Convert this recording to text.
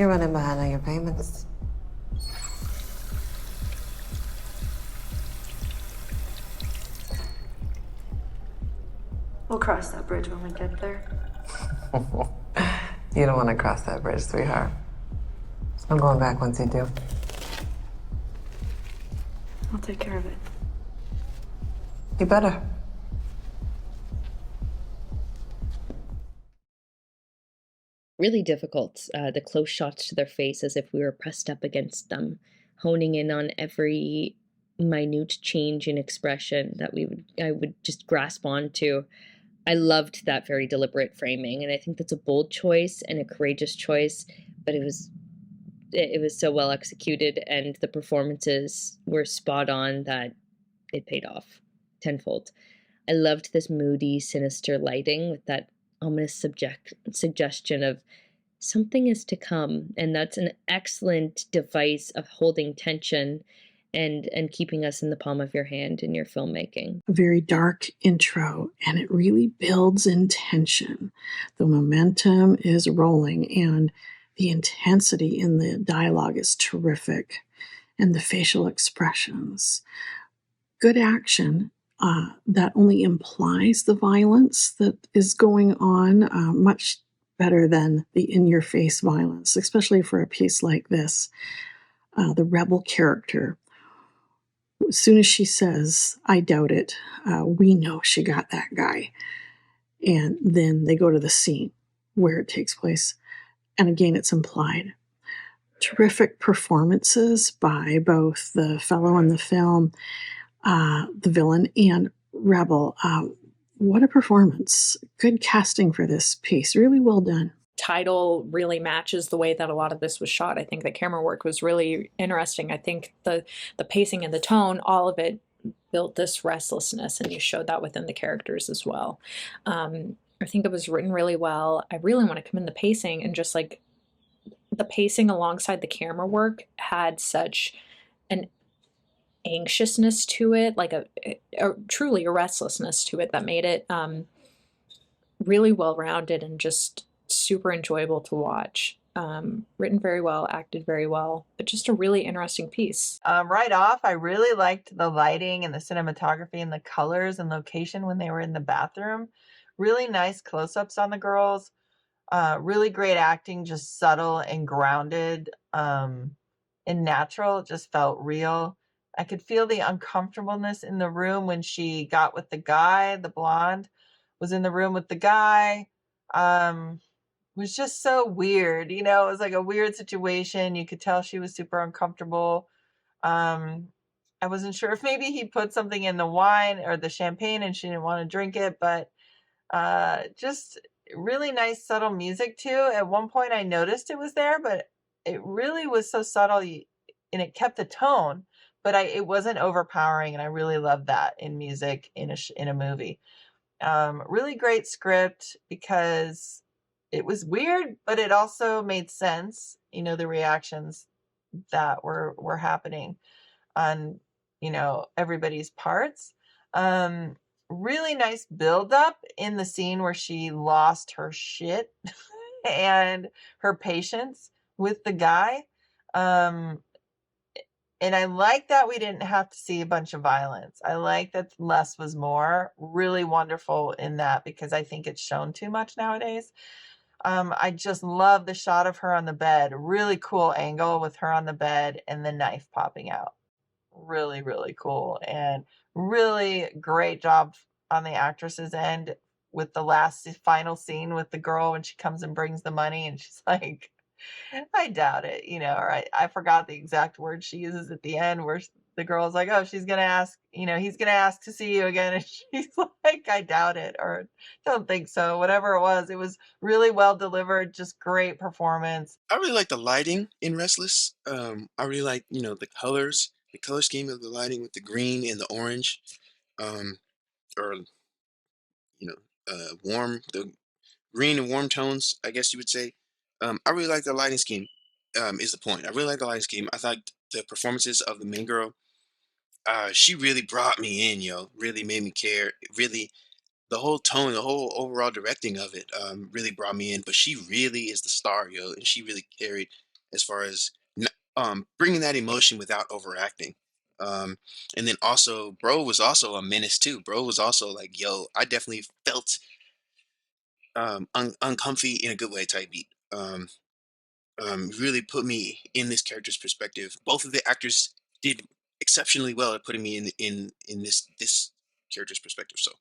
You're running behind on your payments. We'll cross that bridge when we get there. You don't want to cross that bridge, sweetheart. I'm going back once you do. I'll take care of it. You better. Really difficult. The close shots to their face as if we were pressed up against them, honing in on every minute change in expression that I would just grasp onto. I loved that very deliberate framing, and I think that's a bold choice and a courageous choice, but it was so well executed, and the performances were spot on that it paid off tenfold. I loved this moody, sinister lighting with that ominous suggestion of something is to come, and that's an excellent device of holding tension and keeping us in the palm of your hand in your filmmaking. A very dark intro, and it really builds in tension. The momentum is rolling, and the intensity in the dialogue is terrific, and the facial expressions. Good action that only implies the violence that is going on, much better than the in-your-face violence, especially for a piece like this. The rebel character, as soon as she says, "I doubt it," we know she got that guy. And then they go to the scene where it takes place. And again, it's implied. Terrific performances by both the fellow in the film, the villain, and Rebel. What a performance. Good casting for this piece. Really well done. Title really matches the way that a lot of this was shot. I think the camera work was really interesting. I think the pacing and the tone, all of it built this restlessness, and you showed that within the characters as well. I think it was written really well. I really want to commend the pacing, and just like the pacing alongside the camera work had such an anxiousness to it, like a truly a restlessness to it that made it really well-rounded and just super enjoyable to watch. Written very well, acted very well, but just a really interesting piece. Right off, I really liked the lighting and the cinematography and the colors and location when they were in the bathroom. Really nice close-ups on the girls. Really great acting, just subtle and grounded and natural. It just felt real. I could feel the uncomfortableness in the room when she got with the guy. The blonde was in the room with the guy. Was just so weird. You know, it was like a weird situation. You could tell she was super uncomfortable. I wasn't sure if maybe he put something in the wine or the champagne and she didn't want to drink it, but just really nice, subtle music too. At one point I noticed it was there, but it really was so subtle and it kept the tone, but it wasn't overpowering. And I really love that in music, in a movie. Really great script because it was weird, but it also made sense, you know, the reactions that were happening on, you know, everybody's parts. Really nice build up in the scene where she lost her shit and her patience with the guy. And I like that we didn't have to see a bunch of violence. I like that less was more. Really wonderful in that, because I think it's shown too much nowadays. I just love the shot of her on the bed. Really cool angle with her on the bed and the knife popping out. Really, really cool. And really great job on the actress's end with the last final scene with the girl when she comes and brings the money and she's like, I doubt it, you know, or I forgot the exact word she uses at the end where the girl's like, oh, she's going to ask, you know, he's going to ask to see you again. And she's like, I doubt it, or don't think so. Whatever it was really well delivered. Just great performance. I really like the lighting in Restless. I really like, you know, the color scheme of the lighting with the green and the orange, or you know, the green and warm tones, I guess you would say. I really like the lighting scheme. Is the point? I really like the lighting scheme. I thought the performances of the main girl, she really brought me in, yo. Really made me care. It really, the whole tone, the whole overall directing of it, really brought me in. But she really is the star, yo, and she really carried as far as bringing that emotion without overacting. Um, and then also, bro was also a menace too. Bro was also like, "Yo, I definitely felt uncomfy in a good way type beat." Really put me in this character's perspective. Both of the actors did exceptionally well at putting me in this character's perspective. So